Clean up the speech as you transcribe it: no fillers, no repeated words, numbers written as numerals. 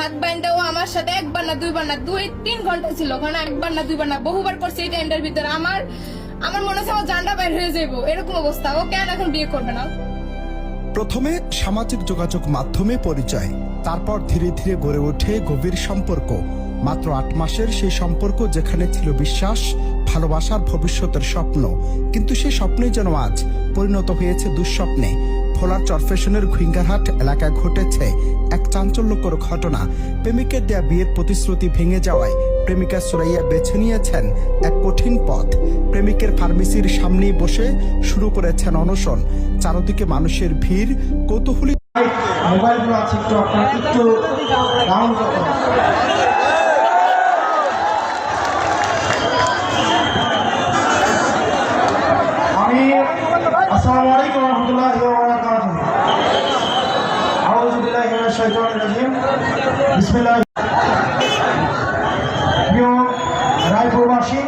হাত বাইন্দা ও আমার সাথে একবার না দুইবার না 2-3 ঘন্টা ছিল ওখানে, একবার না দুইবার না বহুবার করছে। এই টাইমটার ভিতরে আমার মনে হচ্ছে আমার জানটা বাইর হয়ে যাবো, এরকম অবস্থা। ও কেন এখন বিয়ে করবে না? প্রথমে সামাজিক যোগাযোগ মাধ্যমে পরিচয়, তারপর ধীরে ধীরে গড়ে ওঠে গভীর সম্পর্ক। মাত্র 8 মাসের সেই সম্পর্ক, যেখানে ছিল বিশ্বাস, ভালোবাসার, ভবিষ্যতের স্বপ্ন। কিন্তু সেই স্বপ্নই যেন আজ পরিণত হয়েছে দুঃস্বপ্নে। ভোলার চরফ্যাশনের ঘুইঙ্গারহাট এলাকায় ঘটেছে এক চাঞ্চল্যকর ঘটনা। প্রেমিকের দেয়া বিয়ের প্রতিশ্রুতি ভেঙে যাওয়ায় প্রেমিকা সুরাইয়া বেছে নিয়েছেন এক কঠিন পথ। প্রেমিকের ফার্মেসির সামনেই বসে শুরু করেছেন অনশন। চারদিকে মানুষের ভিড়, কৌতূহলী। মোবাইলগুলো আছে, একটু আপনার একটু ডাউন করতে হবে। আসসালামু আলাইকুম ওয়া রাহমাতুল্লাহি ওয়া বারাকাতুহু। আউযু বিল্লাহি মিনাশ শাইতানির রাজিম। বিসমিল্লাহ। প্রিয় রায়পুরবাসী,